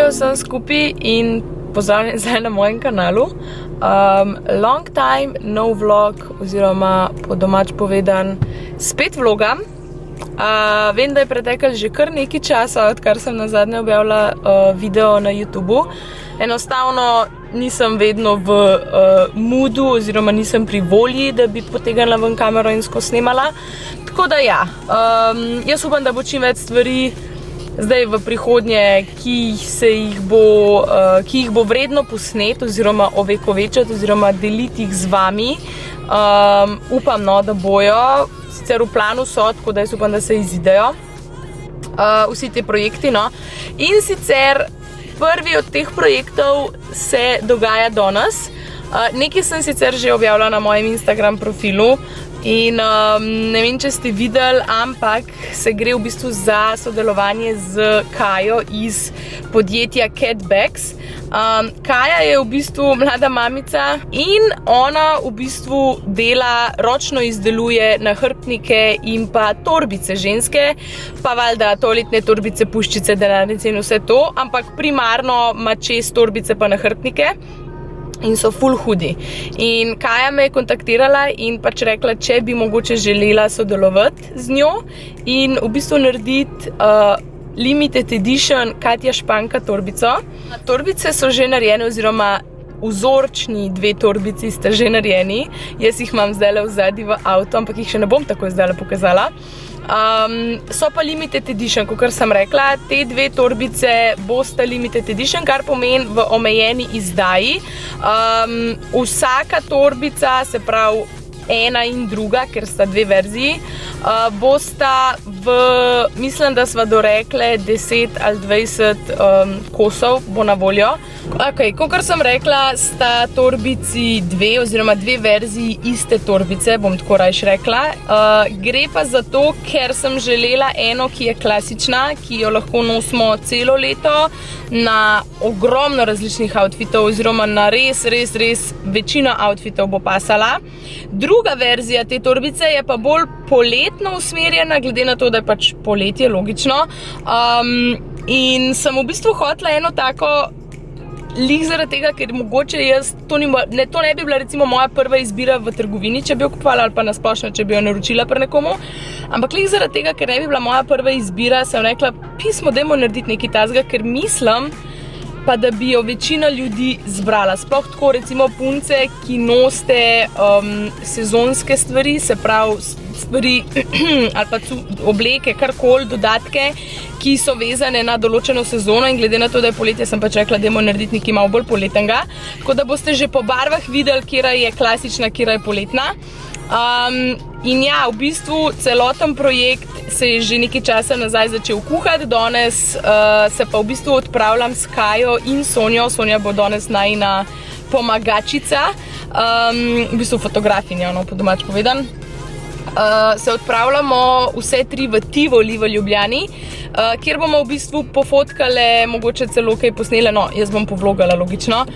Živijo vsem skupaj in pozdravljeni zdaj na mojem kanalu. Long time, no vlog, oziroma po domač povedan, spet vlogam. Vem, da je pretekal že kar nekaj časa, odkar sem nazadnje objavila video na YouTubeu. Enostavno nisem vedno v moodu, oziroma nisem pri volji, da bi potegnila ven kamero in skozi snemala. Tako da ja, jaz upam, da bo čim več stvari zdaj v prihodnje, ki jih bo vredno posnet oziroma ovekovečati oziroma deliti jih z vami. Upam, no, da bojo, sicer v planu so, tako da jaz upam, da se izidejo vsi ti projekti, no. In sicer prvi od teh projektov se dogaja danes. Nekaj sem sicer že objavila na mojem Instagram profilu in ne vem, če ste videli, ampak se gre v bistvu za sodelovanje z Kajo iz podjetja Catbags. Kaja je v bistvu mlada mamica in ona v bistvu ročno izdeluje nahrbtnike in pa torbice ženske, pa valjda toaletne torbice, puščice, denarnice in vse to, ampak primarno ima čez torbice pa nahrbtnike. In so ful hudi. In Kaja me je kontaktirala in pač rekla, če bi mogoče želela sodelovati z njo in v bistvu narediti limited edition Katja Španka torbico. Torbice so že narejene, oziroma vzorčni dve torbici sta že narejeni. Jaz jih imam zdajle vzadi v avto, ampak jih še ne bom tako zdajle pokazala. So pa limited edition, kakor sem rekla, te dve torbice bosta limited edition, kar pomeni v omejeni izdaji. Vsaka torbica, se pravi ena in druga, ker sta dve verziji, bosta mislim, da sva dorekle 10 ali 20 kosov bo na voljo. Kakor sem rekla, sta torbici oziroma dve verziji iste torbice, bom tako rajš rekla. Gre pa za to, ker sem želela eno, ki je klasična, ki jo lahko nosimo celo leto, na ogromno različnih outfitov, oziroma na res večino outfitov bo pasala. Druga verzija te torbice je pa bolj poletno usmerjena, glede na to, da je pač poletje, logično. In sem v bistvu hotela eno tako, lih zaradi tega, ker mogoče to ne bi bila recimo moja prva izbira v trgovini, če bi jo kupovala, ali pa nasplošno, če bi jo naročila pri nekomu. Ampak lih zaradi tega, ker ne bi bila moja prva izbira, sem rekla, pismo, dajmo narediti nekaj tazga, ker mislim, pa da bi jo večina ljudi zbrala. Sploh tako recimo punce, ki nosite sezonske stvari, se pravi stvari ali pa obleke, karkoli, dodatke, ki so vezane na določeno sezono, in glede na to, da je poletje, sem pač rekla, dajmo narediti nekaj malo bolj poletnega. Tako da boste že po barvah videli, kera je klasična, kera je poletna. In ja, v bistvu celoten projekt se je že nekaj časa nazaj začel kuhati, danes se pa v bistvu odpravljam s Kajo in Sonjo. Sonja bo danes najina pomagačica, v bistvu fotografinja, no, po domač povedan. Se odpravljamo vse tri v Tivoli v Ljubljani, kjer bomo v bistvu pofotkale, mogoče celo kaj posnele, no, jaz bom povlogala, logično.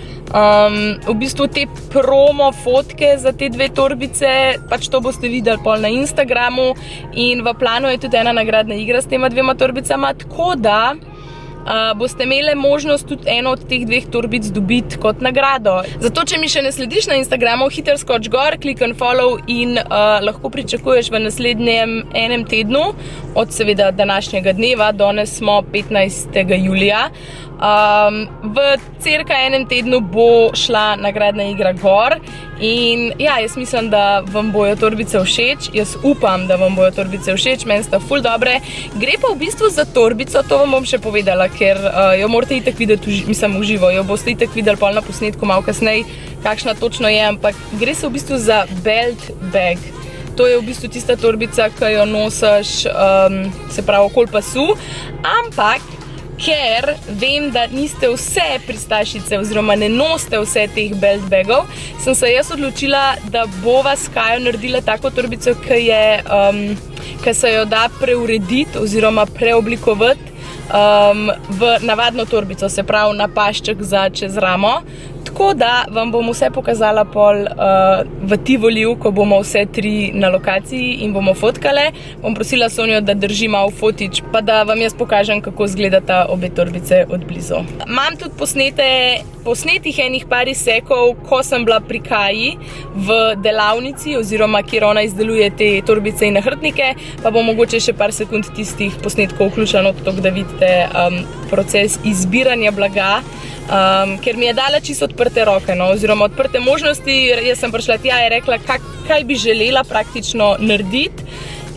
V bistvu te promo fotke za te dve torbice, pač to boste videli pol na Instagramu, in v planu je tudi ena nagradna igra s tema dvema torbicama, tako da boste imeli možnost tudi eno od teh dveh torbic dobiti kot nagrado. Zato, če mi še ne slediš na Instagramu, hiter skoč gor, klik and follow in lahko pričakuješ v naslednjem enem tednu, od seveda današnjega dneva, danes smo 15. julija. V cirka enem tednu bo šla nagradna igra gor in ja, jaz mislim, da vam bojo torbice všeč, jaz upam, da vam bojo torbice všeč, meni sta ful dobre. Gre pa v bistvu za torbico, to vam bom še povedala, ker jo morate itak videti, mislim, v živo, jo boste itak videli pol na posnetku malo kasneje, kakšna točno je, ampak gre se v bistvu za belt bag. To je v bistvu tista torbica, ki jo nosiš, se pravi, okoli pasu, ampak ker vem, da niste vse pristašice oziroma ne nosite vse teh belt bagov, sem se jaz odločila, da bova s Kajo naredila tako torbico, ki se jo da preurediti oziroma preoblikovati v navadno torbico, se pravi na pašček za čez ramo. Tako da vam bom vse pokazala pol v Tivoliju, ko bomo vse 3 na lokaciji in bomo fotkale. Bom prosila Sonjo, da drži malo fotič, pa da vam jaz pokažem, kako izgledata obe torbice od blizu. Imam tudi posnetih enih par izsekov, ko sem bila pri Kaji v delavnici, oziroma kjer ona izdeluje te torbice in nahrbtnike, pa bom mogoče še par sekund tistih posnetkov vključeno, tako da vidite proces izbiranja blaga. Ker mi je dala čisto odprte roke, no, oziroma odprte možnosti. Jaz sem prišla tja in rekla, kaj bi želela praktično narediti.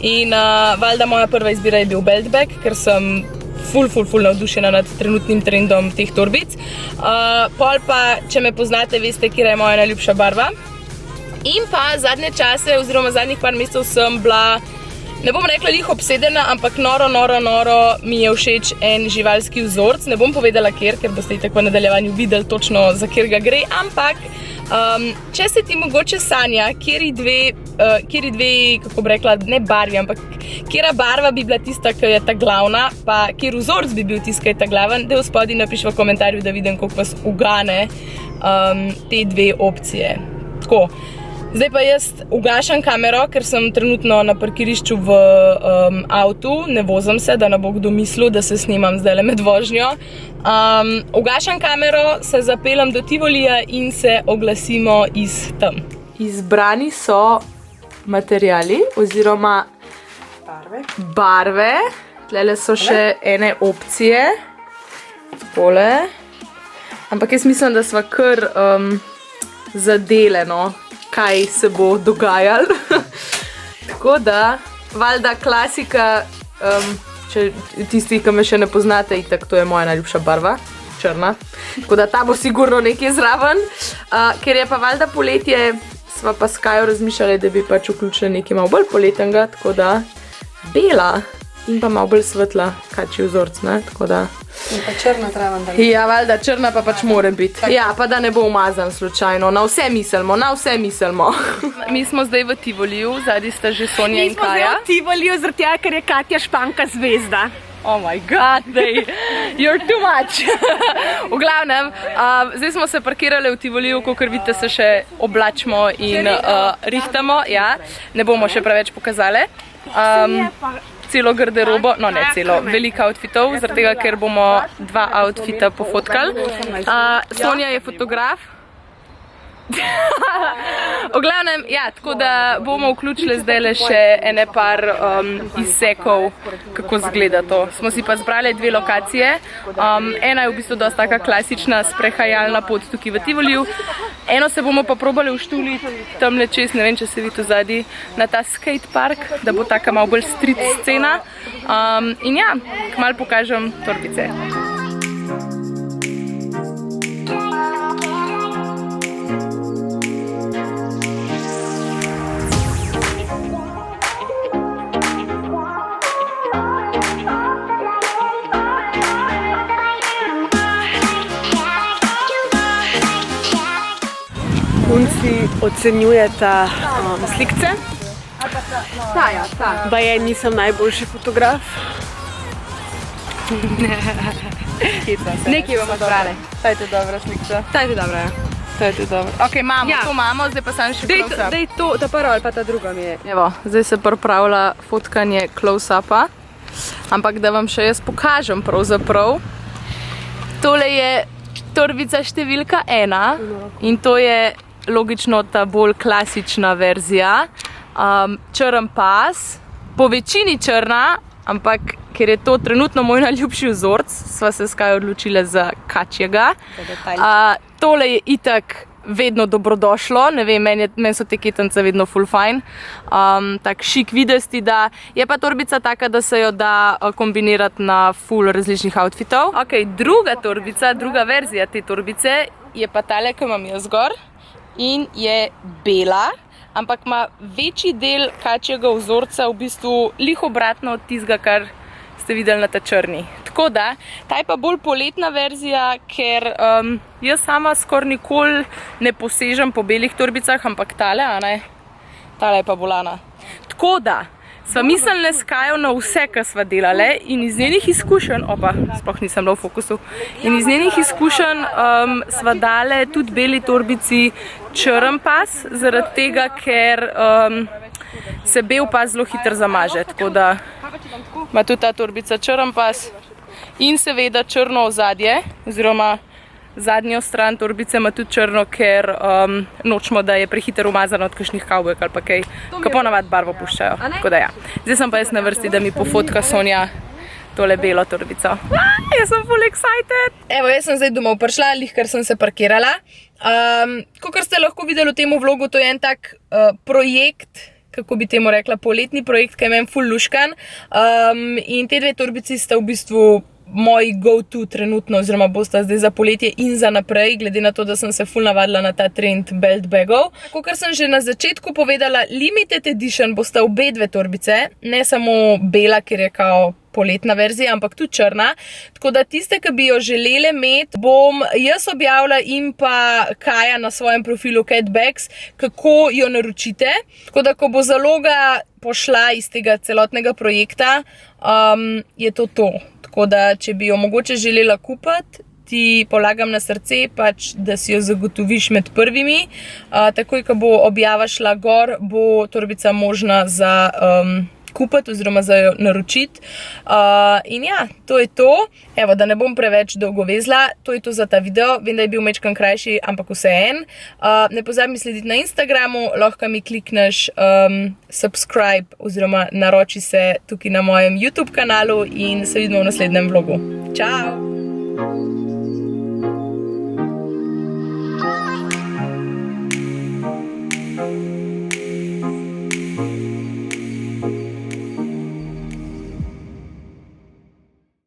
In valjda moja prva izbira je bil belt bag, ker sem ful navdušena nad trenutnim trendom teh torbic. Pol pa, če me poznate, veste, kjer je moja najljubša barva. In pa zadnje čase, oziroma zadnjih par mesecev sem bila, ne bom rekla lih obsedena, ampak noro mi je všeč en živalski vzorc. Ne bom povedala kjer, ker boste itak v nadaljevanju videli točno, za kjer ga gre, ampak če se ti mogoče sanja, kjeri dve, kako bi rekla, ne barvi, ampak kjera barva bi bila tista, ki je ta glavna, pa kjer vzorc bi bil tista, ki je ta glaven, da v spodaj napiš v komentarju, da vidim, koliko vas ugane te dve opcije. Tako. Zdaj pa jaz ugašam kamero, ker sem trenutno na parkirišču v avtu, ne vozim se, da ne bo kdo mislil, da se snimam zdajle med vožnjo. Ugašam kamero, se zapeljem do Tivolija in se oglasimo iz tam. Izbrani so materiali oziroma barve. Tlele so še ene opcije. Tole. Ampak jaz mislim, da sva kar zadele, no, kaj se bo dogajalo. Tako da, valjda klasika, če tisti, ki me še ne poznate, itak to je moja najljubša barva, črna. Tako da ta bo sigurno nekje zraven. Ker je pa valjda poletje, sva pa s Kajo razmišljali, da bi pač vključili nekaj malo bolj poletnega, tako da bela in pa malo bolj svetla kačji vzorc, ne, tako da. In pa črna traven, da ja, valjda, črna pa pač more biti. Ja, pa da ne bo umazan slučajno. Na vse mislimo. Mi smo zdaj v Tivoliju, zadnji sta že Sonja in Kaja. Mi smo zdaj v Tivoliju, zaradi tega, ker je Katja Španka zvezda. Oh my god, you're too much. V glavnem, zdaj smo se parkirali v Tivoliju, kakor vidite, se še oblačimo in rihtamo. Ja, ne bomo še preveč pokazali. Celo garderobo, no ne celo, veliko outfitov, zaradi tega, ker bomo 2 outfita pofotkali. Sonja je fotograf. V glavnem, ja, tako da bomo vključili zdajle še ene par izsekov, kako izgleda to. Smo si pa zbrali 2 lokacije. Ena je v bistvu dosta taka klasična sprehajalna pot tukaj v Tivoliju. Eno se bomo pa probali uštuliti tamle čez, ne vem, če se vidi zadaj, na ta skate park, da bo taka malo bolj street scena. In ja, kmalu pokažem torbice. Punci ocenjujeta slikce. Baje nisem najboljši fotograf. Nekaj bomo zbrali. Ta je to dobra slikca. Ta je to dobra, ja. Ta je to dobra. Ok, to imamo, zdaj pa sam še close-up. Dej to, ta prva ali pa ta druga mi je. Evo, zdaj se pripravlja fotkanje close-upa. Ampak da vam še jaz pokažem pravzaprav. Tole je torbica številka 1 in to je logično ta bolj klasična verzija. Črn pas, po večini črna, ampak ker je to trenutno moj najljubši vzorc, sva se s Kajo odločila za kačjega. Tole je itak vedno dobrodošlo, ne vem, meni so te ketence vedno full fajn. Tak šik videsti, da je pa torbica taka, da se jo da kombinirati na full različnih outfitov. Ok, druga torbica, druga verzija te torbice je pa tale, ki imam jaz gor in je bela, ampak ima večji del kačjega vzorca v bistvu lih obratno od tistega, kar ste videli na ta črni. Tako da, ta je pa bolj poletna verzija, ker jaz sama skoraj nikoli ne posežem po belih torbicah, ampak tale, a ne? Tale je pa bolana. Tako da, sva mislili s Kajo na vse, kar sva delali in iz njenih izkušenj, sploh nisem bila v fokusu, in iz njenih izkušenj sva dale tudi beli torbici črn pas, zaradi tega, ker se bel pas zelo hitro zamaže, tako da ima tudi ta torbica črn pas in seveda črno ozadje, oziroma zadnjo stran torbice ima tudi črno, ker nočemo, da je prehiter umazano od kakšnih kavbojk ali pa kaj, ko ponavadi barvo puščajo. Tako da ja. Zdaj sem pa jaz na vrsti, da mi pofotka Sonja tole belo torbico. Jaz sem full excited! Evo, jaz sem zdaj domov prišla, ker sem se parkirala. Kakor ste lahko videli v tem vlogu, to je en tak projekt, kako bi temu rekla, poletni projekt, ki je meni full luškan. In te dve torbici sta v bistvu moji go-to trenutno, oziroma bosta zdaj za poletje in za naprej, glede na to, da sem se full navadila na ta trend belt bagov. Kakor sem že na začetku povedala, limited edition bosta obe dve torbice, ne samo bela, ker je kao poletna verzija, ampak tudi črna. Tako da tiste, ki bi jo želeli imeti, bom jaz objavila in pa Kaja na svojem profilu Cat Bags, kako jo naročite. Tako da, ko bo zaloga pošla iz tega celotnega projekta, je to to. Tako da, če bi jo mogoče želela kupiti, ti polagam na srce, pač, da si jo zagotoviš med prvimi. Takoj, ko bo objava šla gor, bo torbica možna za kupiti oziroma za jo naročiti. In ja, to je to. Evo, da ne bom preveč dolgo vezla, to je to za ta video. Vem, da je bil mečkan krajši, ampak vseeno. Ne pozabi slediti na Instagramu, lahko mi klikneš subscribe oziroma naroči se tukaj na mojem YouTube kanalu in se vidimo v naslednjem vlogu. Čau!